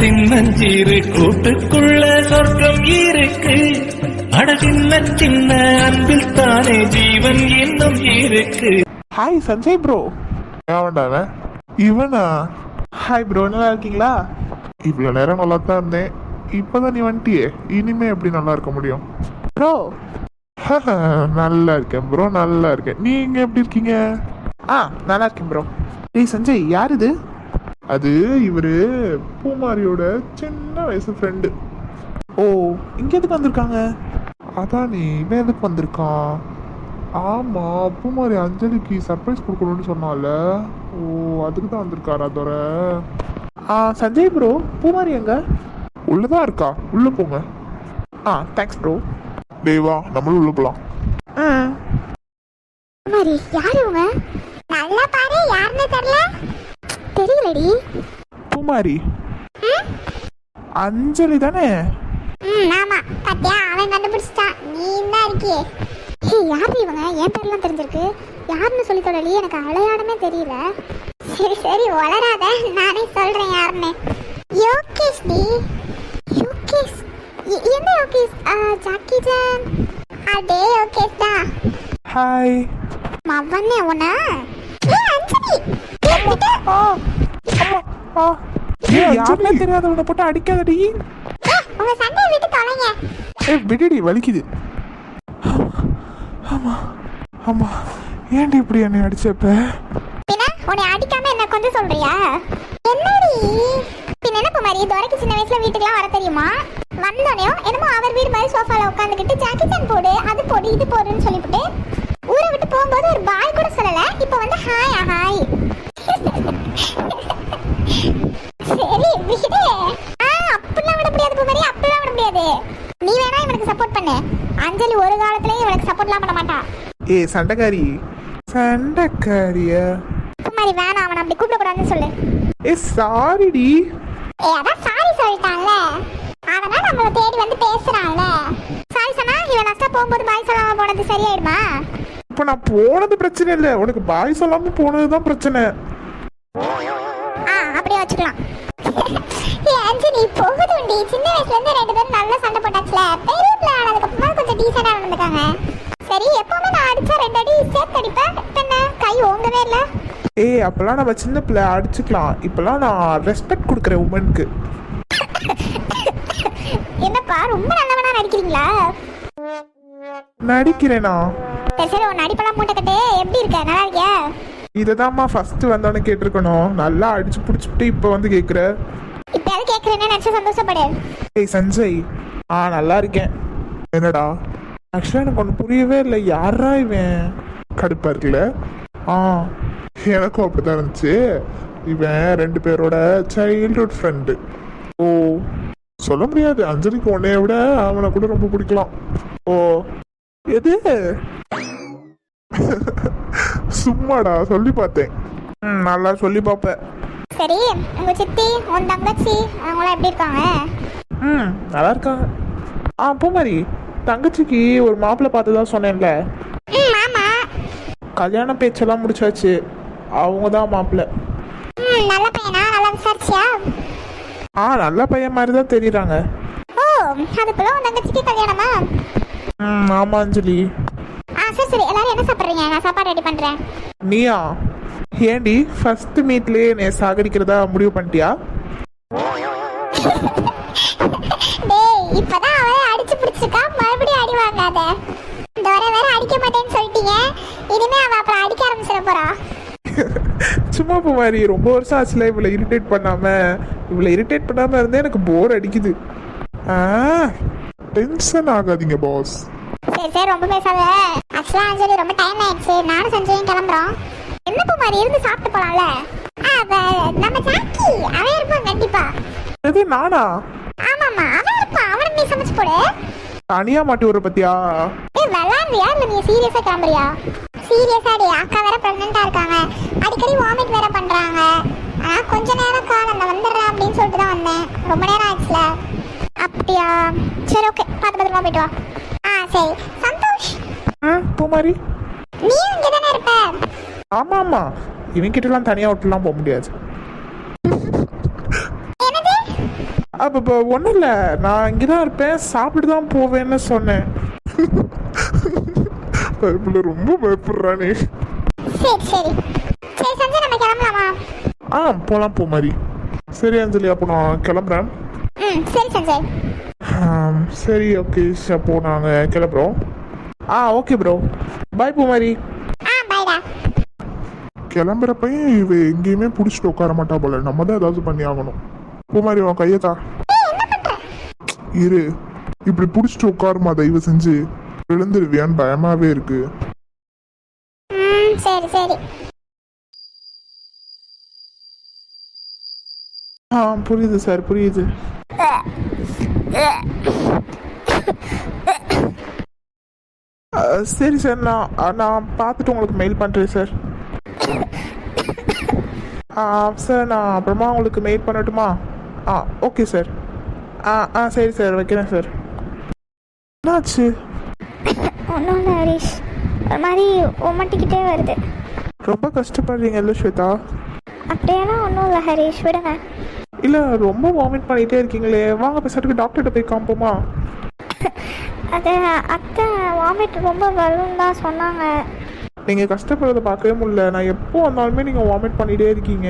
சின்னஞ்சிறு கூட்டுக்குள்ள சொர்க்கம் இருக்கு. அட சின்ன சின்ன அன்பில் தானே ஜீவன் இன்னும் இருக்கு. Hi Sanjay bro. ஏன்டாவ இவனா? ஹாய் ப்ரோ, நல்லா இருக்கீங்களா? இவ்வளோ நேரம் நல்லா தான் இருந்தேன், இப்போதான் நீ வந்துட்டியே, இனிமே எப்படி நல்லா இருக்க முடியும்? ப்ரோ நல்லா இருக்கேன் ப்ரோ, நல்லா இருக்கேன். நீங்க எப்படி இருக்கீங்க? நல்லா இருக்கேன் ப்ரோ. டேய் சஞ்சய், யார் இது? அது இவரு பூமாரியோட சின்ன வயசு ஃப்ரெண்டு. ஓ, இங்க எதுக்கு வந்திருக்காங்க? அதான் நீ இவன் எதுக்கு வந்திருக்கான்? ஆமா, பூமாரி அஞ்சலிக்கு சர்ப்ரைஸ் கொடுக்கணும்னு சொன்னால, ஓ அதுக்கு தான் வந்திருக்காரா தோற? சஞ்சய் ப்ரோ, பூமாரி எங்க? உள்ளதான் இருக்கா, உள்ள போங்க. Thanks bro. தேவா, நம்மளும் உள்ள போலாம். பூமாரி யாரு இவங்க? நல்லா பாரு, யாருன்னு தெரியலடி. பூமாரி அஞ்சலி தானே? ஆமா, பாத்தியா, அவன் கண்டுபிடிச்சிட்டான். நீ தான் இருக்கியே. யாரு இவங்க? என் பேர்லாம் தெரிஞ்சிருக்கு. யாருன்னு சொல்லி தொடலி, எனக்கு அடையாளமே தெரியல. சரி சரி வளராத, நானே சொல்றேன் யாருன்னு. யோகேஷ் டி. யோகேஷ்? என்ன யோகேஷ்? Jackie Chan. அதே யோகேஷ் தான். ஹாய். மவனே உனா? அஞ்சலி. யாருமே தெரியாதவனை போட்டு அடிக்காதடி. உங்க சண்டையை விட்டு தொலைங்க. விடுடி, வலிக்குது. ஆமா ஆமா, ஏன்டி இப்படி என்னை அடிச்சப்ப? பின்ன உன்னை அடிக்காம என்ன கொஞ்சம் சொல்றியா? என்னடி பின்ன? என்ன பூமாரி, துரைக்கு சின்ன வயசுல வீட்டுக்குலாம் வர தெரியுமா? வந்தோடனே என்னமோ அவர் வீடு மாதிரி சோஃபால உட்காந்துக்கிட்டு ஜாக்கி சான் போடு, அது போடு, இது போடுன்னு சொல்லிவிட்டு ஊரை விட்டு போகும்போது ஒரு பாய் கூட சொல்லல. இப்ப வந்து ஹாய் ஹாய். சரி விடு. அப்படிலாம் விட முடியாது பூமாரி, அப்படிலாம் விட முடியாது. நீ வேணா இவனுக்கு சப்போர்ட் பண்ணு. அஞ்சலி ஒரு காலத்துலயும் இவனுக்கு சப்போர்ட்லாம் பண்ண மாட்டான். சண்டைக்காரி. சண்டைக்காரியா? பூமாரி வேணாம், அவனை அப்படி கூப்பிடக்கூடாதுன்னு சொல்லு. சாரிடி. அதான் சாரி சொல்லிட்டான்ல, அதனால நம்மள தேடி வந்து பேசுறான்ல. சாரி சொன்னா இவன் நஷ்டா போகும்போது பாய் சொல்லாம போனது சரியாயிடுமா? இப்ப நான் போனது பிரச்சனை இல்லை, உனக்கு பாய் சொல்லாம போனதுதான் பிரச்சனை. அப்படியே வச்சுக்கலாம். அஞ்சலி போகுதுண்டி, சின்ன வயசுல இருந்து ரெண்டு பேரும் நல்லா சண்டை போட்டாச்சுல, பெரிய பிள்ளை ஆனதுக்கு அப்புறமா கொஞ்சம் டீசெண்டா நடந்துக்காங்க. சரி, எப்பவுமே நான் அடிச்சா 2 அடி சேர்த்து அடிப்பேன். என்ன கை ஓங்கவே இல்ல? அப்பெல்லாம் நம்ம சின்ன பிள்ளை அடிச்சுக்கலாம், இப்பெல்லாம் நான் ரெஸ்பெக்ட் கொடுக்குறேன் உமனுக்கு. என்னப்பா ரொம்ப நல்லவனா நடிக்கிறீங்களா? நடிக்கிறேனா? சரி, உன் நடிப்பெல்லாம் மூட்டை கட்டு. எப்படி இருக்க, நல்லா இருக்கியா? இததாம்மா ஃபர்ஸ்ட் வந்தோன்னு கேட்டிருக்கணும். நல்லா அடிச்சு புடிச்சுட்டு இப்ப வந்து கேக்குற. இப்ப எது கேக்குறேன்னு நினைச்சு சந்தோஷப்படு. சஞ்சய், நல்லா இருக்கேன். என்னடா? ஆக்சுவலா எனக்கு ஒன்று புரியவே இல்லை, யாரா இவன்? கடுப்பா இருக்குல்ல? எனக்கும் அப்படித்தான் இருந்துச்சு. இவன் 2 பேரோட சைல்ட்ஹுட் ஃப்ரெண்டு. ஓ, சொல்ல முடியாது, அஞ்சலிக்கு உன்னைய விட அவனை கூட ரொம்ப பிடிக்கலாம். ஓ, எது? சும்மாடா, சொல்லி பார்த்தேன். நல்லா சொல்லி பார்ப்பேன். சரி, உங்க சித்தி, உன் தங்கச்சி அவங்களாம் எப்படி இருக்காங்க? நல்லா இருக்காங்க. பூமாரி, தங்கச்சிக்கு ஒரு மாப்பிள்ளை பார்த்ததா சொன்னேன்ல, ஆமா. கல்யாண பேச்செல்லாம் முடிச்சாச்சு. அவங்க தான் மாப்பிள்ளை. நல்ல பையனா? நல்லா விசாரிச்சியா? நல்ல பையன் மாதிரி தான் தெரியுறாங்க. ஓ, அதுக்குள்ள உன் தங்கச்சிக்கு கல்யாணமா? ஆமா அஞ்சலி. சரி சரி, எல்லாரும் என்ன சாப்பிட்றீங்க? நான் சாப்பாடு ரெடி பண்றேன். நீயா? ஏண்டி ஃபர்ஸ்ட் மீட்லயே என்னை சாகடிக்கிறதா முடிவு பண்ணிட்டியா? டேய், இப்பதான் அவளை அடிச்சு பிடிச்சிருக்கா, மறுபடியும் அடி வாங்காத. தோரை வேற அடிக்க மாட்டேன்னு சொல்லிட்டீங்க, இனிமே அவ அப்புறம் அடிக்க ஆரம்பிச்சிட போறா. சும்மா பூமாரி, ரொம்ப வருஷம் ஆச்சுல இவளை இரிட்டேட் பண்ணாம இருந்தே எனக்கு போர் அடிக்குது. டென்ஷன் ஆகாதீங்க பாஸ். சரி சரி, ரொம்ப பேசாத. ஆக்சுவலா அஞ்சலி ரொம்ப டைம் ஆயிடுச்சு, நானும் சஞ்சயும் கிளம்புறோம். என்ன பூமாரி, இருந்து சாப்பிட்டு போலாம்ல? நம்ம ஜாக்கி அவன் இருப்பான் கண்டிப்பா. எது, நானா? ஆமாமா, அவன் இருப்பான். அவனுக்கு நீ சமைச்சு போடு. தனியா மாட்டி விடுற பத்தியா? விளாடுறியா இல்ல நீ சீரியஸா கிளம்புறியா? சீரியஸாடி, அக்கா வேற பிரெக்னெண்டா இருக்காங்க, அடிக்கடி வாமிட் வேற பண்றாங்க. கொஞ்ச நேரம் கால் அந்த வந்துடுறேன் அப்படின்னு சொல்லிட்டு தான் வந்தேன். ரொம்ப நேரம் ஆச்சுல. அப்படியா? சரி ஓகே, பார்த்து பத்திரமா போயிட்டு வா. சரி சந்தோஷ். பூமாரி, நீ இங்க தானே இருப்ப? ஆமா, இவன்கிட்ட எல்லாம் தனியா விட்டுலாம் போக முடியாது. என்னது? அப்போ இப்போ ஒன்றும் இல்லை, நான் இங்கே தான் இருப்பேன், சாப்பிட்டு தான் போவேன்னு சொன்னேன். பயப்புல ரொம்ப பயப்படுறானே. சரி சரி சரி சஞ்சய், நம்ம கிளம்பலாமா? போலாம் பூமாரி. சரி அஞ்சலி, அப்போ நான் கிளம்புறேன். சரி சஞ்சய். சரி ஓகே, அப்போ நாங்கள் கிளம்புறோம். ஓகே ப்ரோ, பாய் பூமாரி. பாய்டா. கிளம்புறப்பையும் இவ எங்கேயுமே பிடிச்சிட்டு உட்கார மாட்டா போல, நம்ம தான் ஏதாவது பண்ணி ஆகணும். பூமாரி உன் கையத்தா. இரு, இப்படி பிடிச்சிட்டு உட்காருமா தயவு செஞ்சு, விழுந்துருவியான்னு பயமாவே இருக்கு. சரி சரி. புரியுது சார், புரியுது. சரி சார், நான் பார்த்துட்டு உங்களுக்கு மெயில் பண்ணுறேன் சார். சார் நான் அப்புறமா உங்களுக்கு மெயில் பண்ணட்டுமா? Okay sir. சரி சார், வைக்கிறேன் சார். என்னாச்சு? ஒன்றும் இல்லை ஹரிஷ், ஒரு மாதிரி உமட்டிக்கிட்டே வருது. ரொம்ப கஷ்டப்படுறீங்கல்ல ஸ்வேதா? அப்படியெல்லாம் ஒன்றும் இல்லை ஹரிஷ், விடுங்க. இல்லை, ரொம்ப வாமிட் பண்ணிகிட்டே இருக்கீங்களே, வாங்க பேசுறதுக்கு டாக்டர்கிட்ட போய் காமிப்போமா? அது அத்தை வாமிட் ரொம்ப வரும்னு தான் சொன்னாங்க. நீங்கள் கஷ்டப்படுறதை பார்க்கவே முடியல. நான் எப்போ வந்தாலுமே நீங்கள் வாமிட் பண்ணிகிட்டே இருக்கீங்க.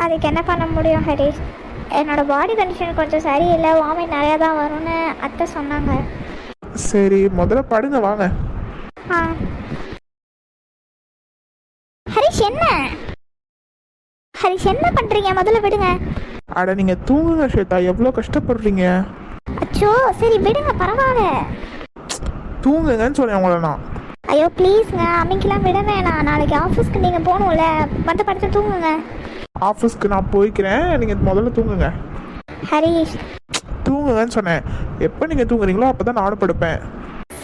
அதுக்கு என்ன பண்ண முடியும் ஹரிஷ், என்னோட பாடி கண்டிஷன் கொஞ்சம் சரியில்லை, வாமிட் நிறையா தான் வரும்னு அத்தை சொன்னாங்க. சரி, முதல்ல படுங்க வாங்க. ஹரிஷ் என்ன ஹரிஷ் என்ன பண்ணுறீங்க? முதல்ல விடுங்க. அட நீங்கள் தூங்குங்க ஸ்வேதா, எவ்வளோ கஷ்டப்படுறீங்க. அச்சோ சரி விடுங்க, பரவாயில்ல. தூங்குங்கன்னு சொன்னேன் உங்களை நான். ஐயோ ப்ளீஸ்ங்க, அன்னைக்கெல்லாம் விட வேணாம், நாளைக்கு ஆஃபீஸ்க்கு நீங்கள் போகணும்ல, வந்து படுத்து தூங்குங்க. ஆஃபீஸ்க்கு நான் போய்க்கிறேன், நீங்கள் முதல்ல தூங்குங்க. ஹரிஷ் தூங்குங்கன்னு சொன்னேன். எப்போ நீங்கள் தூங்குறீங்களோ அப்போ தான் நானும் படுப்பேன்.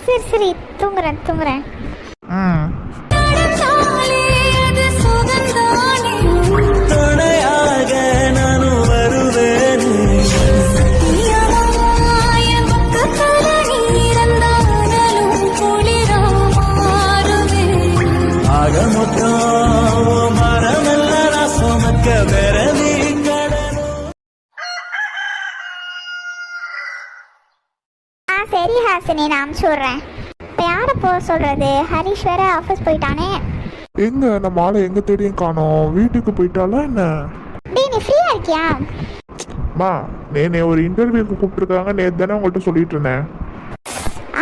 சரி சரி, தூங்குறேன் தூங்குறேன். துணையாக நானும் வருவேன். ஆக மொத்தம் மரமெல்லாம் நான் சுமக்க விரவி சரி ஹாசினி, நான் அனுப்பிச்சி விட்றேன். இப்போ யாரை போக சொல்கிறது? ஹரிஷ் வேற ஆஃபீஸ் போயிட்டானே. எங்க நம்ம ஆளை எங்க தேடியும் காணோம், வீட்டுக்கு போயிட்டாலா என்ன? டேய் நீ ஃப்ரீயாக இருக்கியா? மா, நேனே ஒரு இன்டர்வியூக்கு கூப்பிட்டுருக்காங்க, நேற்று தானே உங்கள்கிட்ட சொல்லிட்டு இருந்தேன்.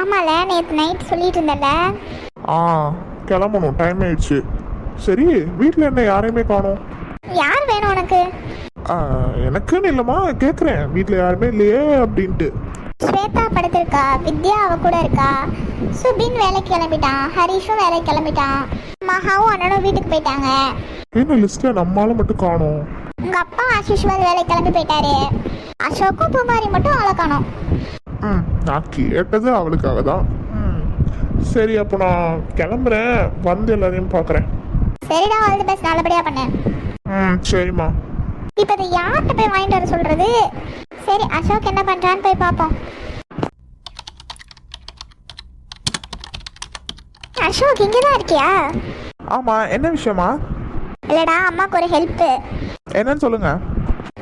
ஆமால, நேற்று நைட் சொல்லிட்டு இருந்தல. கிளம்பணும், டைம் ஆயிடுச்சு. சரி, வீட்டில் என்ன யாரையுமே காணோம்? யார் வேணும் உனக்கு? எனக்குன்னு இல்லைம்மா, கேட்குறேன், வீட்டில் யாருமே இல்லையே அப்படின்ட்டு. ஸ்வேதா படுத்திருக்கா, வித்யா அவ கூட இருக்கா, சுபின் வேலைக்கு கிளம்பிட்டான், ஹரிஷும் வேலைக்கு கிளம்பிட்டான், மகாவும் அண்ணனும் வீட்டுக்கு போயிட்டாங்க. என்ன லிஸ்ட்டில் நம்மளால மட்டும் காணோம்? உங்க அப்பா ஆஷிஷ்வால் வேலைக்கு கிளம்பி போயிட்டாரு, அசோக்கும் பூமாரி மட்டும் அவளை காணோம். நான் கேட்டது அவளுக்காக தான். சரி, அப்போ நான் கிளம்புறேன், வந்து எல்லாரையும் பார்க்குறேன். சரிடா, ஆல் தி பெஸ்ட், நல்லபடியாக பண்ணேன். சரிம்மா. இப்போ இதை யார்கிட்ட போய் வாங்கிட்டு வர சொல்றது? சரி, அசோக் என்ன பண்றான்னு போய் பார்ப்போம். அசோக் இங்கே தான் இருக்கியா? ஆமாம், என்ன விஷயமா? இல்லடா, அம்மாவுக்கு ஒரு ஹெல்ப்பு. என்னன்னு சொல்லுங்க.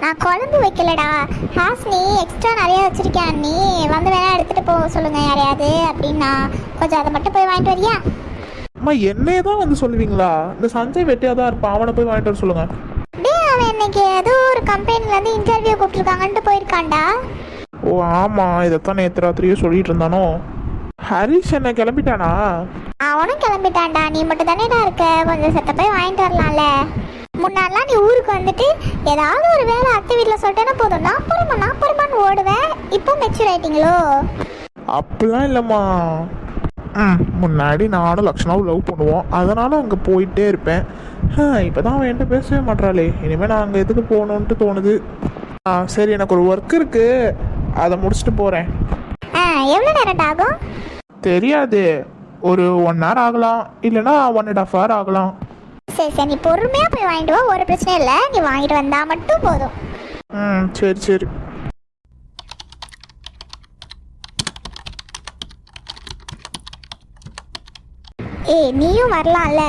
நான் குழம்பு வைக்கலடா, ஹாஸ்னி எக்ஸ்ட்ரா நிறைய வச்சிருக்கேன், நீ வந்து வேணா எடுத்துட்டு போக சொல்லுங்க யாரையாவது அப்படின்னா, கொஞ்சம் அதை மட்டும் போய் வாங்கிட்டு வரியா? அம்மா, என்னையே தான் வந்து சொல்லுவீங்களா? இந்த சஞ்சய் வெட்டியாக தான் இருப்பான், அவனை போய் வாங்கிட்டு வர சொல்லுங்க. அவன் இன்னைக்கு ஏதோ ஒரு கம்பெனிலேருந்து இன்டர்வியூ கூப்பிட்டுருக்காங்கன்ட்டு போயிருக்கான்டா. ஓ ஆமாம், இதைத்தான் நேற்று ராத்திரியே சொல்லிட்டு இருந்தானோ. ஹரிஷ் என்ன கிளம்பிட்டானா? அவனும் கிளம்பிட்டான்டா, நீ மட்டும் தானேடா இருக்க, கொஞ்சம் செத்த போய் வாங்கிட்டு வரலாம்ல. முன்னாடிலாம் நீ ஊருக்கு வந்துட்டு ஏதாவது ஒரு வேலை அத்தை வீட்டில் சொல்லிட்டேன்னா போதும், 40 ரூபான்னு ஓடுவேன். இப்போ மெச்சூர் ஆயிட்டீங்களோ? அப்படிலாம் இல்லைம்மா. முன்னாடி நானும் லக்ஷனாவும் லவ் பண்ணுவோம், அதனால அங்கே போயிட்டே இருப்பேன். இப்போ தான் அவன் என்கிட்ட பேசவே மாட்டாளே, இனிமேல் நான் அங்கே எதுக்கு போகணுன்ட்டு தோணுது. சரி, எனக்கு ஒரு ஒர்க் இருக்கு, அதை முடிச்சுட்டு போகிறேன். எவ்வளோ நேரம் ஆகும் தெரியாது, ஒரு 1 hour ஆகலாம், இல்லைன்னா 1.5 hour ஆகலாம். சரி சரி, நீ பொறுமையாக போய் வாங்கிட்டு வா, ஒரு பிரச்சனை இல்லை, நீ வாங்கிட்டு வந்தால் மட்டும் போதும். சரி சரி. நீயும் வரலாம்ல.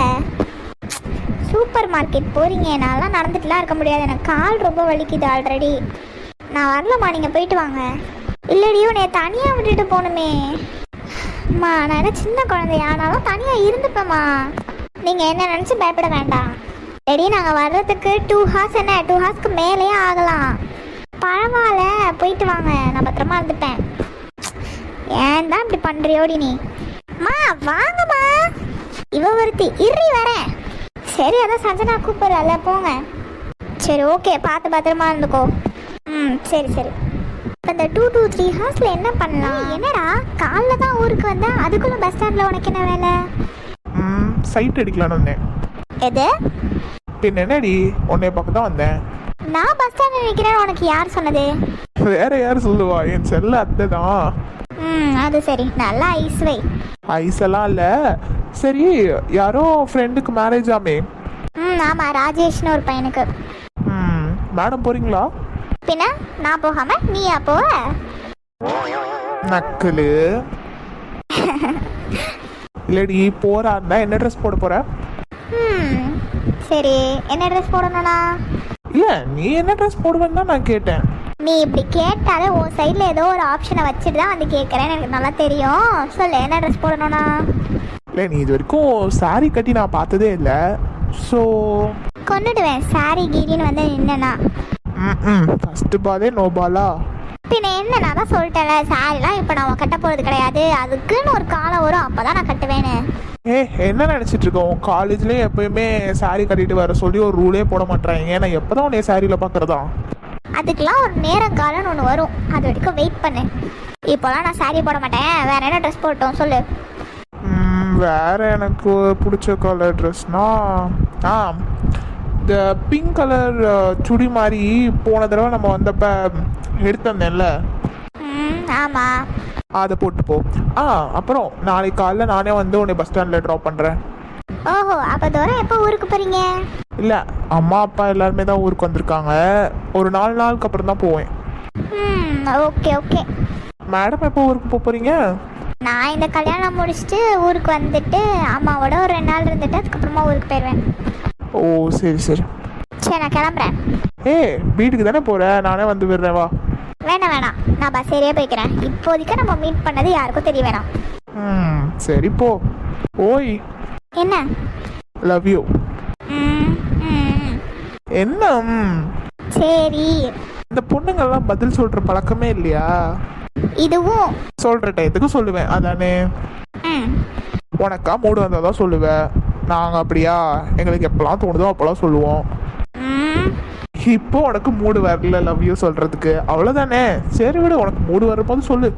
சூப்பர் மார்க்கெட் போறீங்க, நான்லாம் நடந்துட்டுலாம் இருக்க முடியாது, எனக்கு கால் ரொம்ப வலிக்குது ஆல்ரெடி. நான் வரலம்மா, நீங்கள் போயிட்டு வாங்க. இல்லடியோ நீ தனியாக விட்டுட்டு போகணுமே. அம்மா நான் என்ன சின்ன குழந்தையா, ஆனாலும் தனியாக இருந்துப்பேம்மா. நீங்கள் என்ன நினச்சி பயப்பட வேண்டாம். ரெடி, நாங்கள் வர்றதுக்கு 2 ஹார்ஸ் என்ன 2 ஹார்ஸ்க்கு மேலேயே ஆகலாம். பரவாயில்ல, போயிட்டு வாங்க, நான் பத்திரமா இருந்துப்பேன். ஏன் தான் இப்படி பண்ணுறியோடி நீ? அம்மா வாங்கம்மா. இவ ஒருத்தி இறி வரேன். சரி, அதான் சஞ்சனா கூப்பிட்றல, போங்க. சரி ஓகே, பார்த்து பத்திரமா இருந்துக்கோ. சரி சரி. இப்போ இந்த 2 to 3 ஹார்ஸில் என்ன பண்ணலாம்? என்னடா காலைல தான் ஊருக்கு வந்தேன், அதுக்குள்ளே பஸ் ஸ்டாண்டில் உனக்கு என்ன வேலை? சைட் அடிக்கலான்னு வந்தேன். எது? பின் என்னடி, உன்னைய பக்கம் தான் வந்தேன். நான் பஸ் ஸ்டாண்டில் நிற்கிறேன்னு உனக்கு யார் சொன்னது? வேற யார் சொல்லுவா, என் செல்ல அத்தை தான். அது சரி, நல்லா ஐஸ் வை. ஐஸ் எல்லாம் இல்லை. சரி, யாரோ ஃப்ரெண்டுக்கு மேரேஜ் ஆமே. ஆமாம், ராஜேஷ்னு ஒரு பையனுக்கு. மேடம் போறீங்களா? பின்ன நான் போகாம நீயா போவ? நக்கலு. இல்லடி, போறா இருந்தா என்ன ட்ரெஸ் போட போற? சரி, என்ன ட்ரெஸ் போடணும்னா? இல்ல, நீ என்ன ட்ரெஸ் போடுவேன்னு தான் நான் கேட்டேன். நீ இப்படி கேட்டாலே உன் சைடில் ஏதோ ஒரு ஆப்ஷனை வச்சுட்டு தான் வந்து கேட்குறேன்னு எனக்கு நல்லா தெரியும். சொல்லு, என்ன ட்ரெஸ் போடணும்னா? இல்லை, நீ இது வரைக்கும் சாரி கட்டி நான் பார்த்ததே இல்லை. ஸோ கொண்டுடுவேன் சாரி கீரின்னு வந்து என்னன்னா. ஃபர்ஸ்ட் பாலே நோ பாலா? பின்ன என்ன, நான் தான் சொல்லிட்டேன்ல, சாரிலாம் இப்போ நான் கட்ட போகிறது கிடையாது. அதுக்குன்னு ஒரு காலம் வரும், அப்போ தான் நான் கட்டுவேன்னு. என்ன நினச்சிட்டு இருக்கோம்? காலேஜ்லேயும் எப்பயுமே சாரி கட்டிட்டு வர சொல்லி ஒரு ரூலே போட மாட்டேறாங்க. ஏன்னா எப்போ தான் உன்னைய சாரியில் பார்க்குறதா? அதுக்கெலாம் ஒரு நேரம் காலம்னு ஒன்று வரும், அது வரைக்கும் வெயிட் பண்ணு. இப்போலாம் நான் சாரி போட மாட்டேன். வேற என்ன ட்ரெஸ் போட்டோம் சொல்லு? வேற எனக்கு பிடிச்ச கலர் ட்ரெஸ்னா இந்த பிங்க் கலர் சுடி மாதிரி போன தடவை நம்ம வந்தப்ப எடுத்தேன்ல. ஆமாம், அதை போட்டு போ. அப்புறம் நாளைக்கு காலைல நானே வந்து உன்னை பஸ் ஸ்டாண்டில் ட்ராப் பண்ணுறேன். ஓஹோ, அப்போ தூரம் எப்போ ஊருக்கு போகிறீங்க? இல்லை, அம்மா அப்பா எல்லாருமே தான் ஊருக்கு வந்திருக்காங்க. ஒரு 4 நாளுக்கு அப்புறம் தான் போவேன். Okay okay. மேடம் எப்போ ஊருக்கு போகிறீங்க? நான் இந்த கல்யாணம் முடிச்சுட்டு ஊருக்கு வந்துட்டு அம்மாவோட ஒரு 2 நாள் இருந்துட்டு அதுக்கப்புறமா ஊருக்கு போயிடுவேன். ஓ சரி சரி. சரி, நான் கிளம்புறேன். வீட்டுக்கு தானே போகிறேன், நானே வந்து விடுறேன், வா. வேணாம், நான் பஸ் ஏறியே போய்க்கிறேன். இப்போதைக்கு நம்ம மீட் பண்ணது யாருக்கும் தெரிய வேணாம். சரி போ. ஓய், என்ன? Love you. என்ன? சரி. இந்த பொண்ணுங்கள்லாம் பதில் சொல்கிற பழக்கமே இல்லையா? இதுவும் சொல்கிற டயத்துக்கு சொல்லுவேன், அதானே? உனக்கா மூடு வந்தால் தான் சொல்லுவேன். நாங்கள் அப்படியா, எங்களுக்கு எப்போல்லாம் தோணுதோ அப்போல்லாம் சொல்லுவோம். இப்போ உனக்கு மூடு வரல லவ் யூ சொல்கிறதுக்கு, அவ்வளோதானே? சரி விடு, உனக்கு மூடு வரும்போது சொல்லு.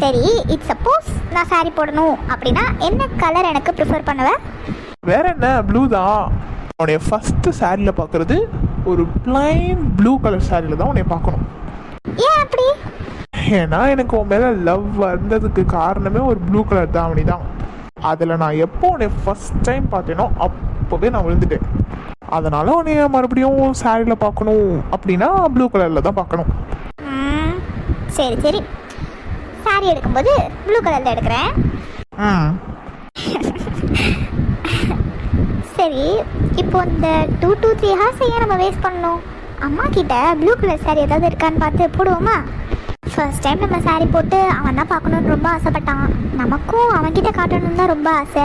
சரி, இட்ஸ் சப்போஸ் நான் சாரி போடணும் அப்படின்னா என்ன கலர் எனக்கு ப்ரிஃபர் பண்ணுவேன்? வேற என்ன, ப்ளூ தான். உன்னைய ஃபஸ்ட்டு சாரியில் பார்க்குறது ஒரு பிளைன் ப்ளூ கலர் சாரியில் தான் உன்னைய பார்க்கணும். ஏன் அப்படி? ஏன்னா எனக்கு உன் மேலே லவ் வந்ததுக்கு காரணமே ஒரு ப்ளூ கலர் தாவணி தான். அதில் நான் எப்போ உன்னை ஃபஸ்ட் டைம் பார்த்தேனோ அப்போவே நான் விழுந்துட்டேன். அதனால் உன்னைய மறுபடியும் சாரியில் பார்க்கணும் அப்படின்னா ப்ளூ கலரில் தான் பார்க்கணும். சரி சரி, சாரி எடுக்கும்போது ப்ளூ கலரில் எடுக்கிறேன். சரி, இப்போ இந்த 2 to 3 ஹார்ஸ் ஏன் நம்ம வேஸ்ட் பண்ணணும்? அம்மா கிட்ட ப்ளூ கலர் சாரி ஏதாவது இருக்கான்னு பார்த்து போடுவோமா? ஃபர்ஸ்ட் டைம் நம்ம சாரி போட்டு அவன் தான் பார்க்கணுன்னு ரொம்ப ஆசைப்பட்டான். நமக்கும் அவன்கிட்ட காட்டணுன்னு தான் ரொம்ப ஆசை.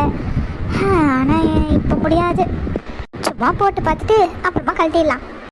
ஆனால் இப்போ முடியாது. சும்மா போட்டு பார்த்துட்டு அப்புறமா கழட்டிடலாம்.